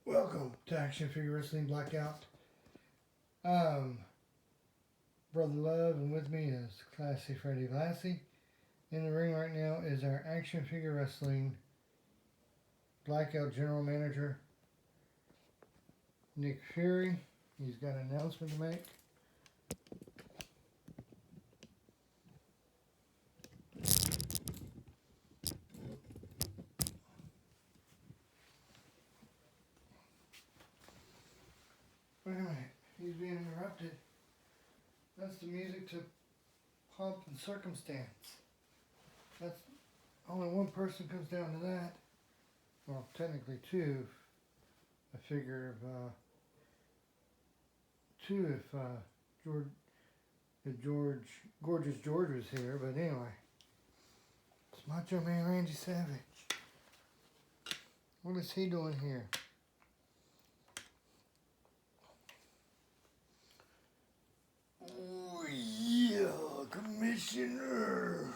Welcome to Action Figure Wrestling Blackout. I'm Brother Love, and with me is Classy Freddy Lassie. In the ring right now is our Action Figure Wrestling Blackout General Manager, Nick Fury. He's got an announcement to make. Wait a minute, he's being interrupted. That's the music to Pomp and Circumstance. That's only one person comes down to that. Well, technically two. I figure if Gorgeous George was here, but anyway. It's Macho Man Randy Savage. What is he doing here? Oh yeah, Commissioner.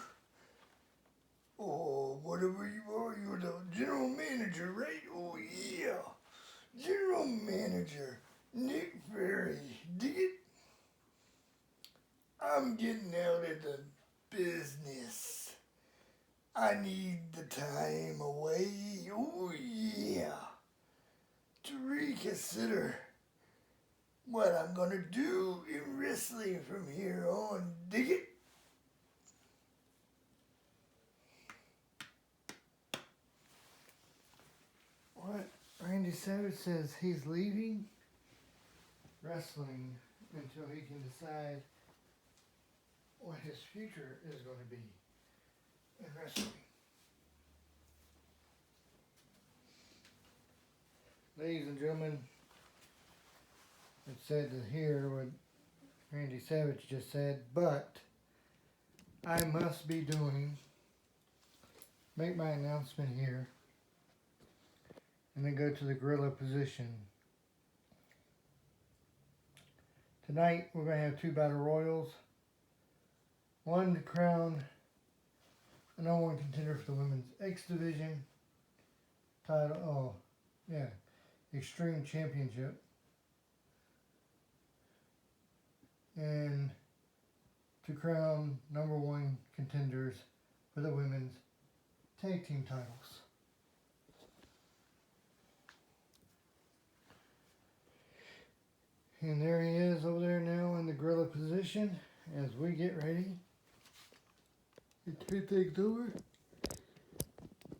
Oh, whatever you are, you're the general manager, right? Oh yeah. General Manager Nick Fury. Dig it? I'm getting out of the business. I need the time away. Oh yeah. To reconsider what I'm gonna do in wrestling from here on. Dig it? What? Randy Savage says he's leaving wrestling until he can decide what his future is going to be in wrestling. Ladies and gentlemen, it's sad to hear what Randy Savage just said, but I must be make my announcement here, and then go to the gorilla position. Tonight we're going to have two battle royals. One to crown a number one contender for the women's X Division title. Extreme Championship. And to crown number one contenders for the women's tag team titles. And there he is over there now in the gorilla position as we get ready to take things over.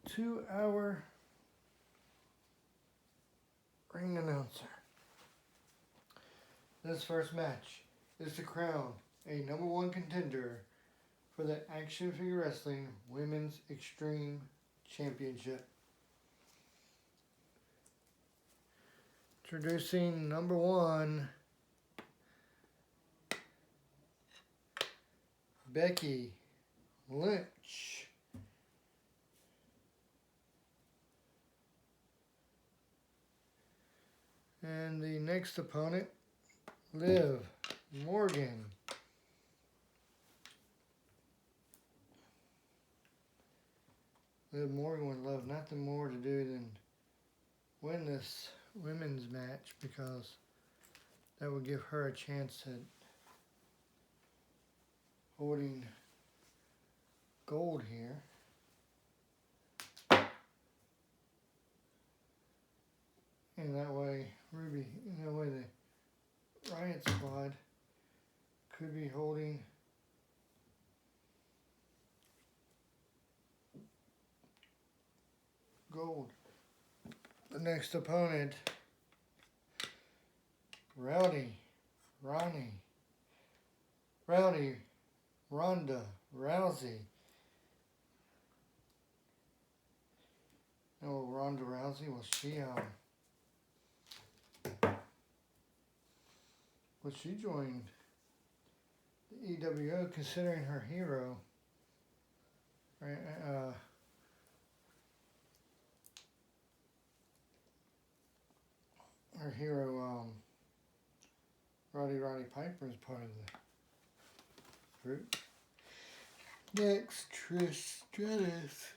2-hour ring announcer. This first match is to crown a number one contender for the Action Figure Wrestling Women's Extreme Championship. Introducing number one, Becky Lynch. And the next opponent, Liv Morgan. Liv Morgan would love nothing more to do than win this women's match, because that would give her a chance at holding gold here. And that way, the Riot Squad could be holding gold. The next opponent, Ronda Rousey. Oh, Ronda Rousey, she joined the EWO, considering her hero, Roddy Piper is part of the group. Next, Trish Stratus.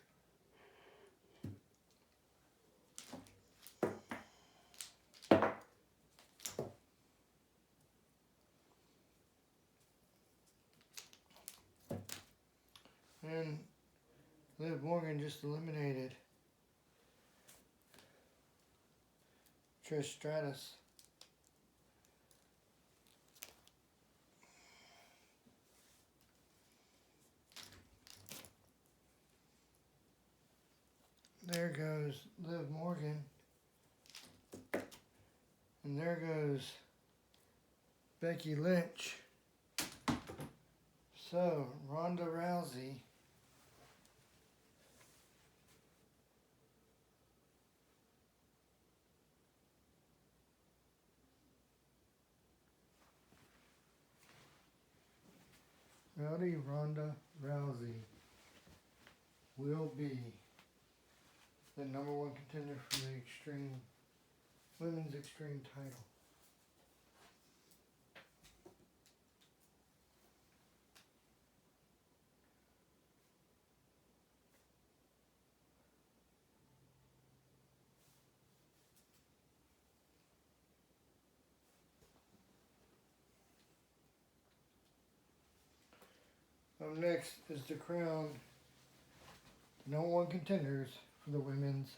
Liv Morgan just eliminated Trish Stratus. There goes Liv Morgan. And there goes Becky Lynch. So, Ronda Rousey Ronda Rousey will be the #1 contender for the Women's Extreme title. Up next is the crown #1 contenders for the women's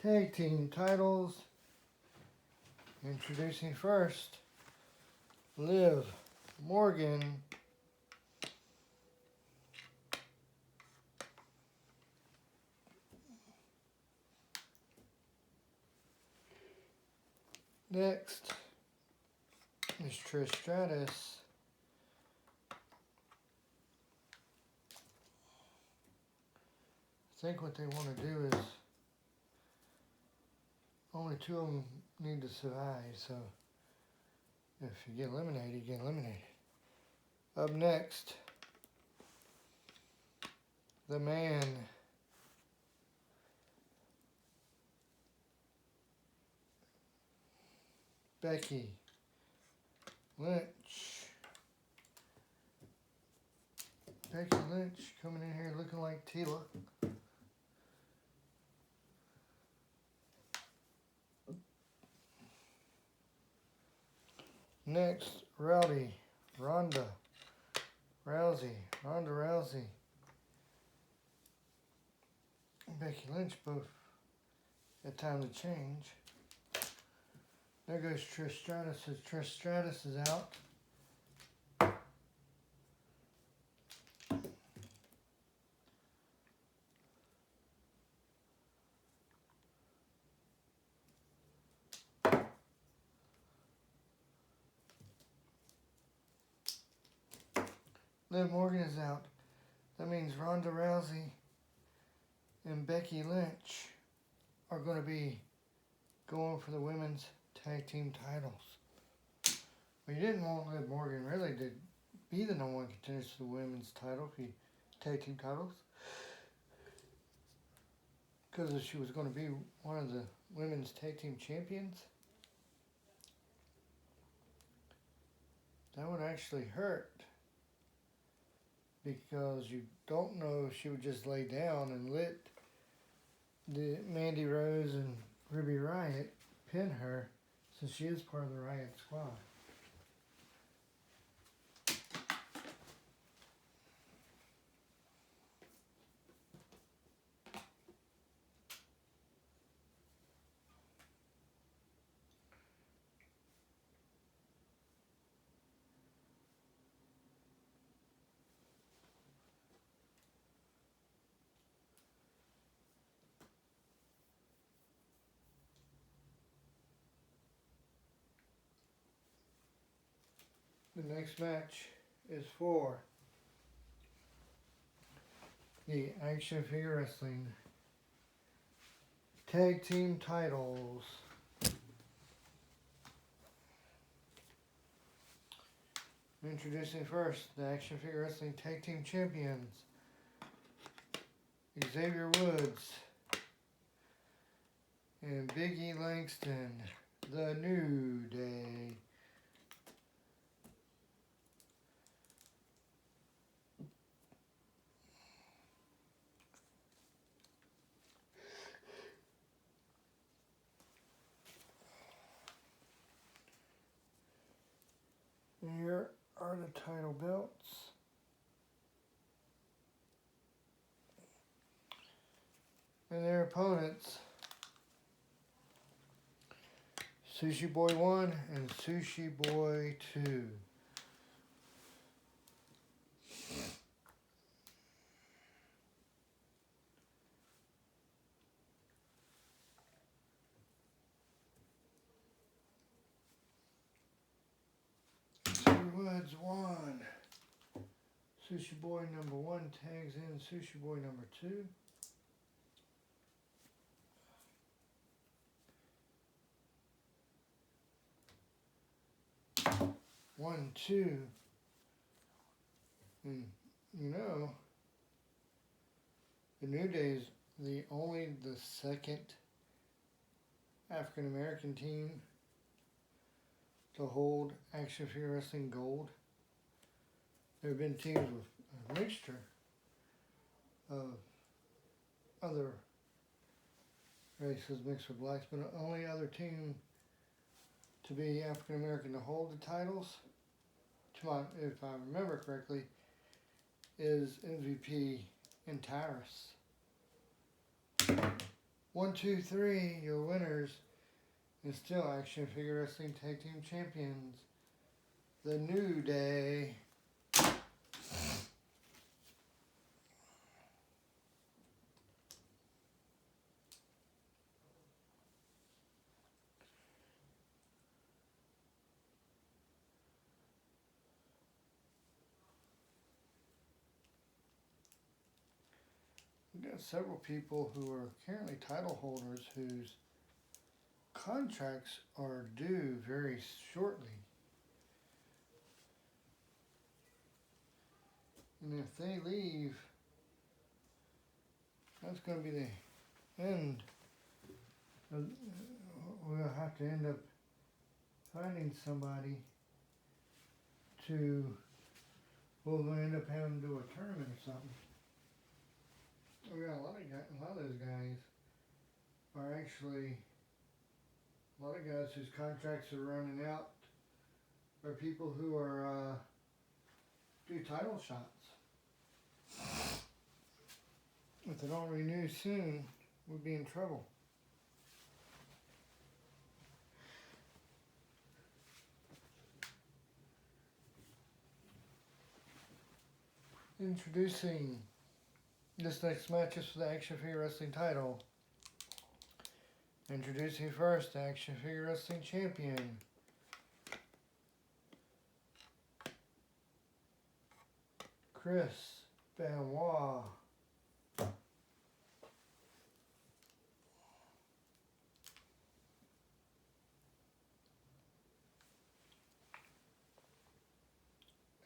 tag team titles. Introducing first, Liv Morgan next is Trish Stratus. I think what they want to do is only 2 of them need to survive, so if you get eliminated, you get eliminated. Up next, the man, Becky Lynch. Becky Lynch coming in here looking like Tila. Next, Ronda Rousey. And Becky Lynch both had time to change. There goes Trish Stratus. As Trish Stratus is out. Liv Morgan is out. That means Ronda Rousey and Becky Lynch are going to be going for the women's tag team titles. Well, you didn't want Liv Morgan really to be the #1 contender for the women's title, tag team titles, because she was going to be one of the women's tag team champions. That would actually hurt, because you don't know if she would just lay down and let the Mandy Rose and Ruby Riott pin her, since she is part of the Riott Squad. The next match is for the Action Figure Wrestling Tag Team titles. Introducing first the Action Figure Wrestling Tag Team Champions, Xavier Woods and Big E Langston, The New Day. Here are the title belts. and their opponents, Sushi Boy 1 and Sushi Boy 2. Woods 1. Sushi Boy number 1 tags in Sushi Boy number 2. One, two. And you know, the New Day is the second African American team to hold action figure wrestling gold. There have been teams with a mixture of other races mixed with blacks, but the only other team to be African American to hold the titles, if I remember correctly, is MVP and Tyrus. 1, 2, 3, your winners, and still Action Figure Wrestling Tag Team Champions, The New Day. We've got several people who are currently title holders whose contracts are due very shortly. And if they leave, that's going to be the end. We'll have to end up finding somebody we'll end up having to do a tournament or something. We got a lot of those guys are actually, a lot of guys whose contracts are running out are people who are do title shots. If they don't renew soon, we'll be in trouble. Introducing this next match is for the Action Figure Wrestling title. Introducing first the Action Figure Wrestling Champion, Chris Benoit.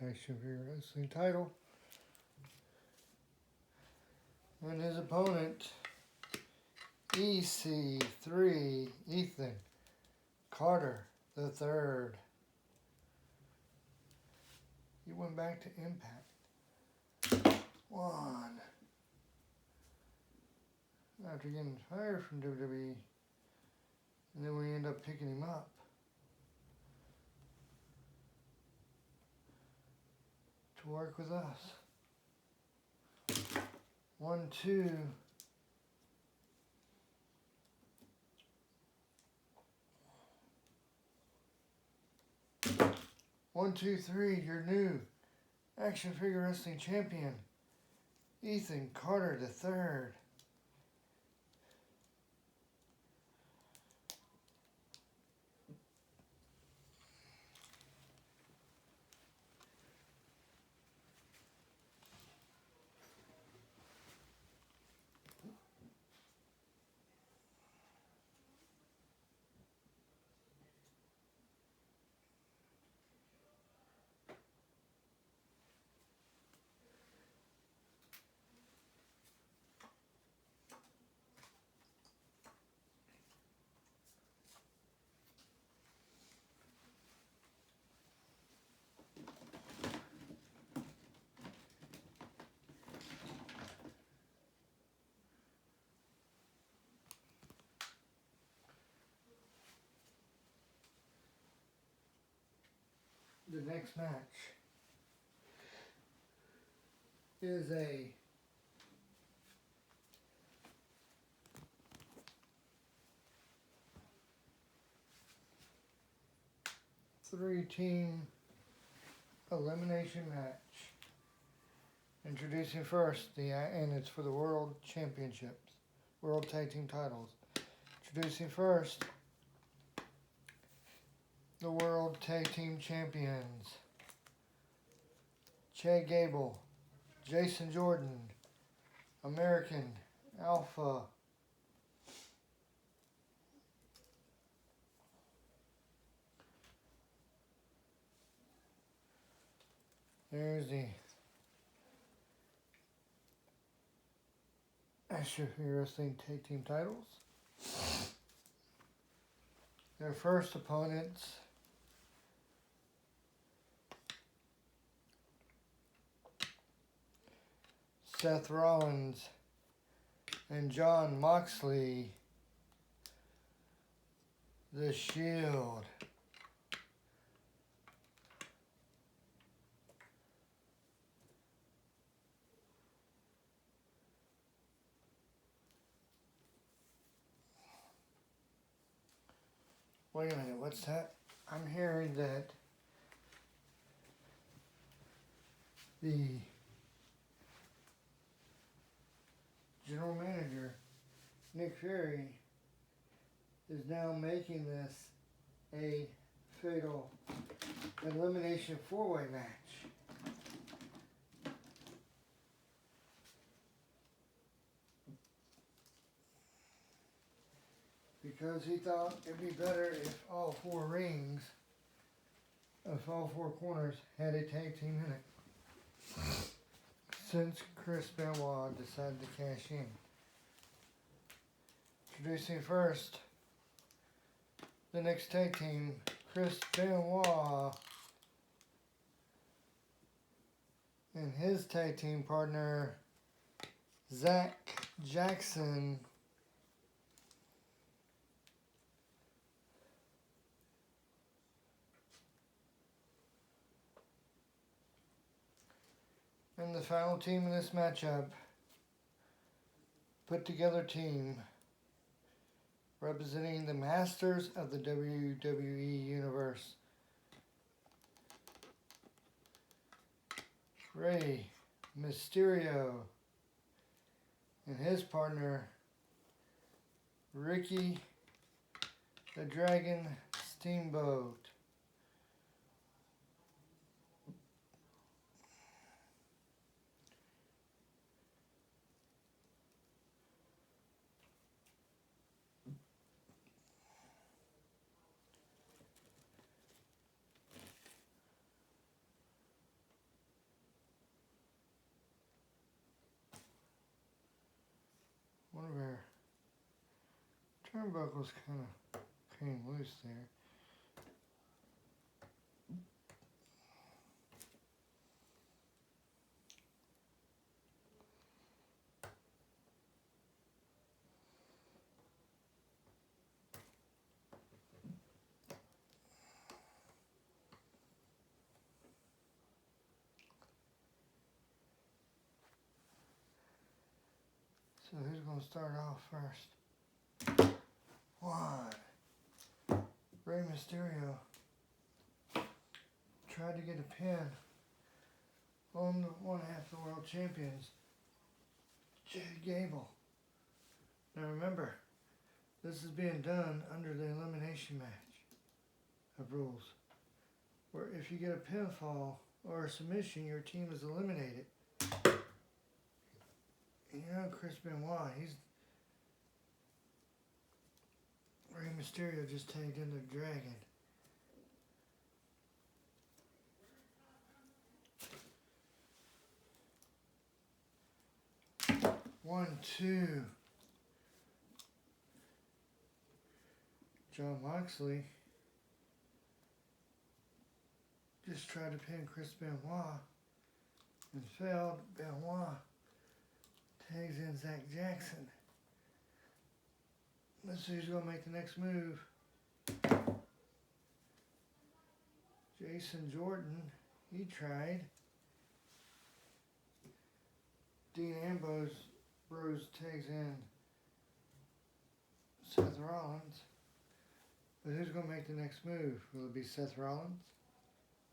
Action Figure Wrestling title. And his opponent, EC3, Ethan Carter III. He went back to Impact. One. After getting fired from WWE, and then we end up picking him up. To work with us. 1, 2. One, 2, 3, your new Action Figure Wrestling Champion, Ethan Carter III. The next match is a 3-team elimination match. Introducing first, and it's for the World Championships, World Tag Team titles. Introducing first, the World Tag Team Champions, Chad Gable, Jason Jordan, American Alpha. There's the Extreme Wrestling Tag Team titles. Their first opponents, Seth Rollins and Jon Moxley, The Shield. Wait a minute, what's that? I'm hearing that the general manager, Nick Fury, is now making this a fatal elimination 4-way match. Because he thought it'd be better if all 4 rings, if all 4 corners had a tag team in it. Since Chris Benoit decided to cash in. Introducing first, the next tag team, Chris Benoit and his tag team partner, Zach Jackson. And the final team in this matchup, put together team representing the masters of the WWE Universe, Rey Mysterio and his partner, Ricky the Dragon Steamboat. One of our turnbuckles kind of came loose there. So who's going to start off first? 1. Rey Mysterio tried to get a pin on the one half of the world champions, Chad Gable. Now remember, this is being done under the elimination match of rules, where if you get a pinfall or a submission, your team is eliminated. And you know Chris Benoit, Rey Mysterio just tagged in the Dragon. One, 2. Jon Moxley just tried to pin Chris Benoit and failed. Benoit tags in Zach Jackson. Let's see who's going to make the next move. Jason Jordan, he tried. Dean Ambrose tags in Seth Rollins. But who's going to make the next move? Will it be Seth Rollins?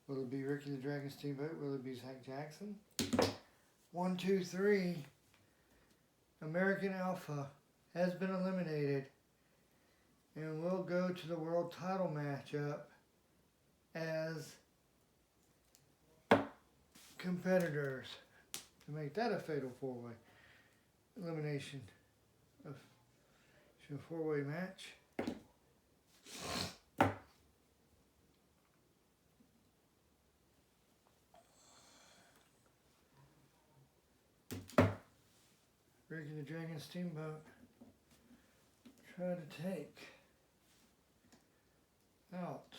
Will it be Ricky the Dragon Steamboat? Will it be Zach Jackson? 1, 2, 3. American Alpha has been eliminated and will go to the world title matchup as competitors to make that a fatal four-way elimination of a four-way match. Ricky the Dragon Steamboat try to take out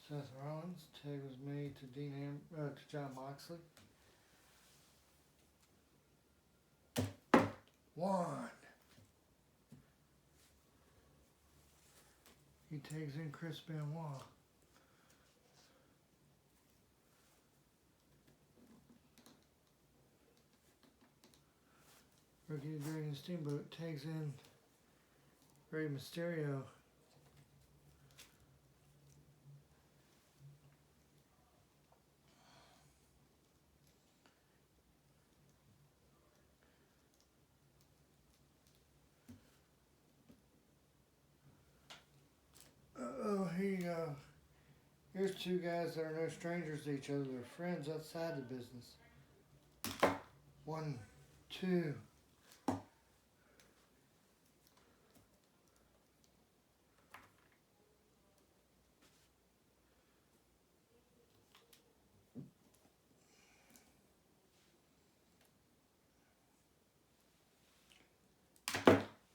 Seth Rollins. Tag was made to to Jon Moxley. 1. He tags in Chris Benoit. Ricky the Dragon Steamboat tags in Rey Mysterio. Here you go. Here's two guys that are no strangers to each other. They're friends outside the business. 1, 2.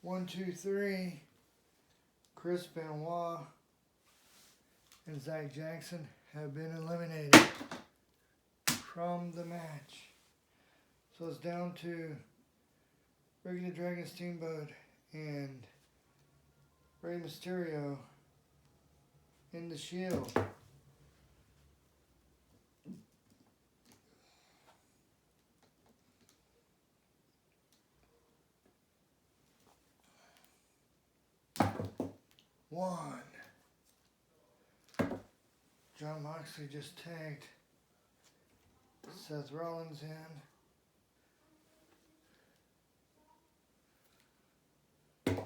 One, 2, 3. Chris Benoit and Zach Jackson have been eliminated from the match. So it's down to Ricky the Dragon Steamboat and Rey Mysterio in the Shield. One. Jon Moxley just tagged Seth Rollins in.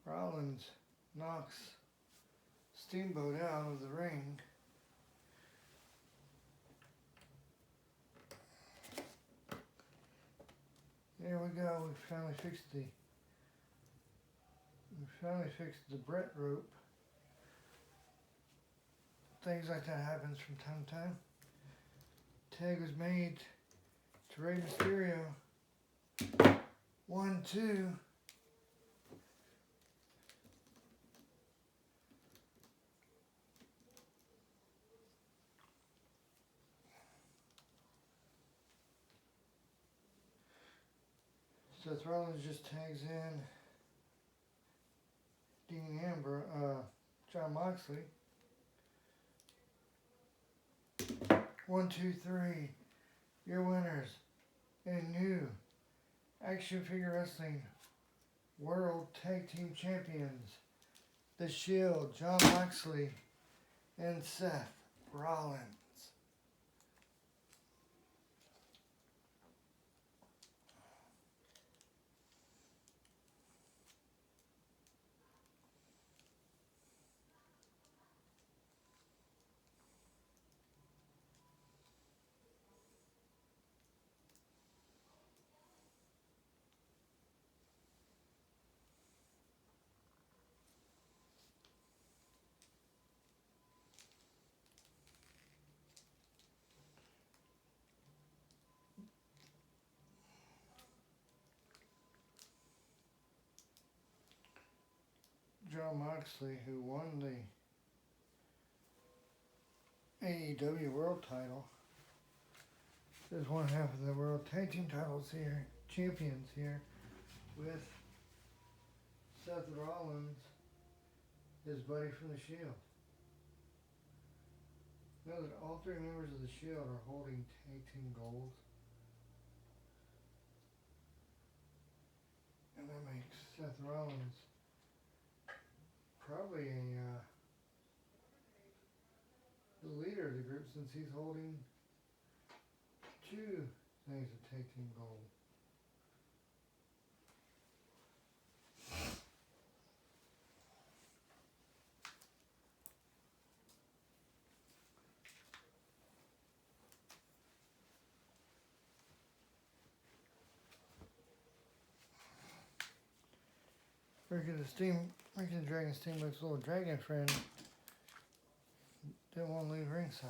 Rollins knocks Steamboat out of the ring. There we go. We finally fixed the Brett rope. Things like that happens from time to time. Tag was made to Rey Mysterio. 1, 2. Seth Rollins just tags in Jon Moxley. 1, 2, 3. Your winners and new Action Figure Wrestling World Tag Team Champions, The Shield, Jon Moxley and Seth Rollins. Jon Moxley, who won the AEW World title, is one half of the World Tag Team titles here, champions here, with Seth Rollins, his buddy from the Shield. Know that all 3 members of the Shield are holding Tag Team Gold. Seth Rollins, probably the leader of the group since he's holding 2 things of tag team gold. Ricky the Dragon Steamboat's little dragon friend didn't want to leave ringside.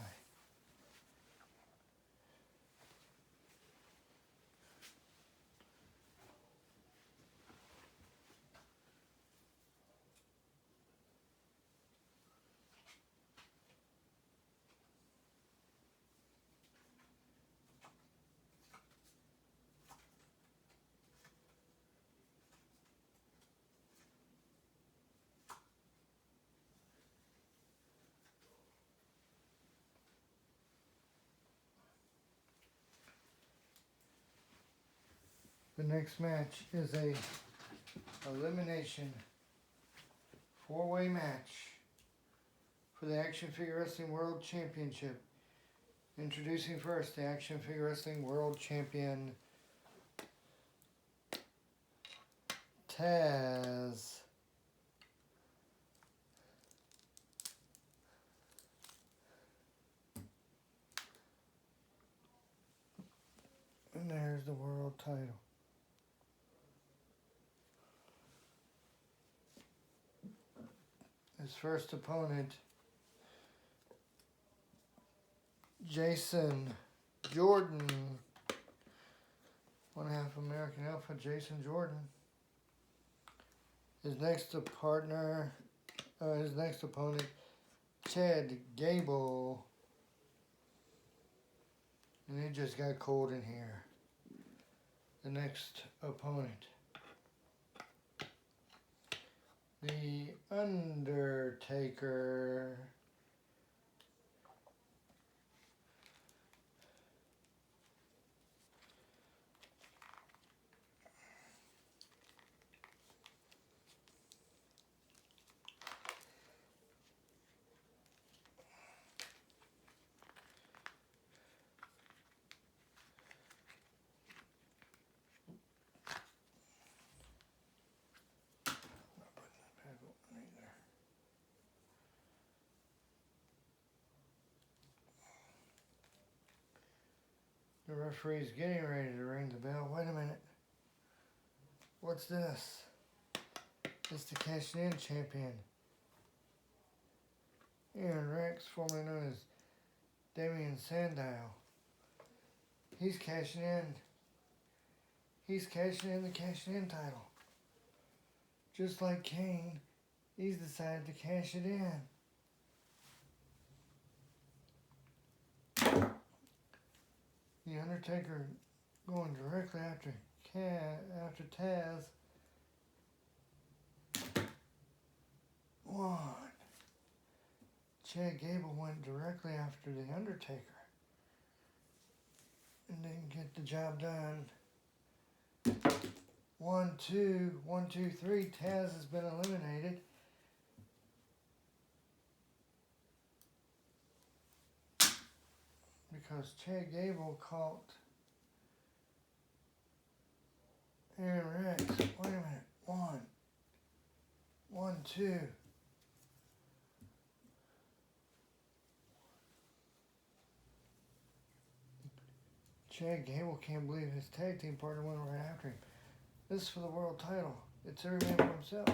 The next match is a elimination 4-way match for the Action Figure Wrestling World Championship. Introducing first the Action Figure Wrestling World Champion Taz. And there's the world title. His first opponent, Jason Jordan, 1/2 American Alpha, Jason Jordan. His next opponent, Chad Gable. And it just got cold in here. The next opponent, The Undertaker. The referee's getting ready to ring the bell. Wait a minute. What's this? It's the Cash In champion, Aaron Rex, formerly known as Damien Sandow. He's cashing in. He's cashing in the Cash In title. Just like Kane, he's decided to cash it in. The Undertaker going directly after Taz. 1. Chad Gable went directly after The Undertaker and didn't get the job done. 1, 2, 1, 2, 3. Taz has been eliminated. Because Chad Gable caught Aaron Rex. Wait a minute. 1, 1, 2. Chad Gable can't believe his tag team partner went right after him. This is for the world title. It's every man for himself.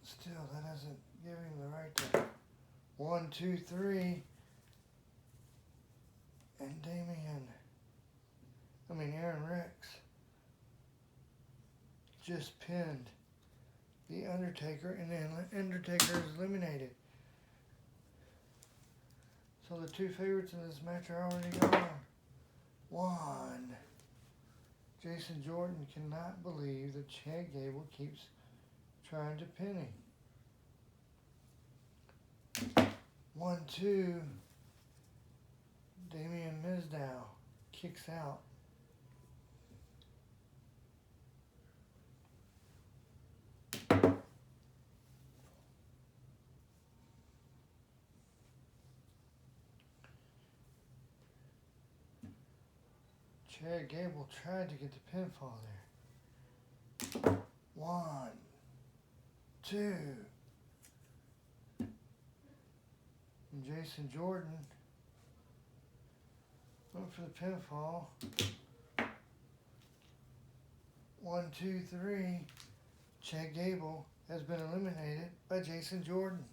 Still, that doesn't give him the right to 1, 2, 3. And Aaron Rex just pinned The Undertaker, and then Undertaker is eliminated. So the 2 favorites in this match are already gone. 1. Jason Jordan cannot believe that Chad Gable keeps trying to pin him. 1, 2. Damien Mizdow kicks out. Chad Gable tried to get the pinfall there. 1, 2. And Jason Jordan went for the pinfall. 1, 2, 3. Chad Gable has been eliminated by Jason Jordan.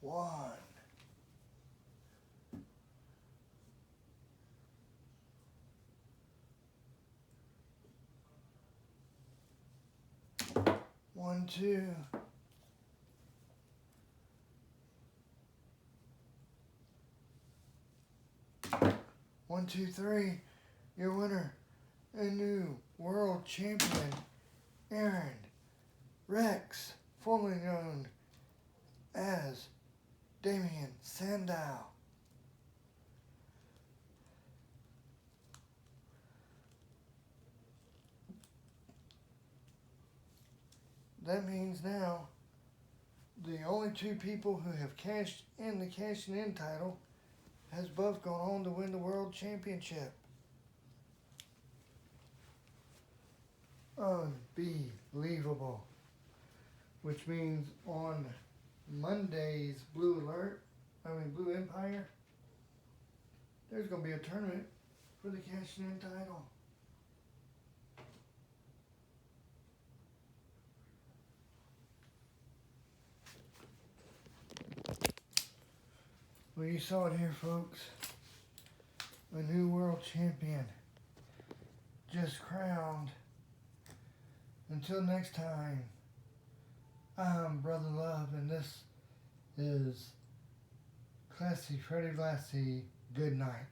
One, 1, 2. 1, 2, 3. Your winner and new world champion, Aaron Rex, formerly known as Damien Sandow. That means now the only two people who have cashed in the cashing in title has both gone on to win the world championship. Unbelievable. Which means on Monday's Blue Empire, there's going to be a tournament for the cashing in title. Well, you saw it here, folks. A new world champion just crowned. Until next time, I'm Brother Love, and this is Classy Freddy Blassie. Good night.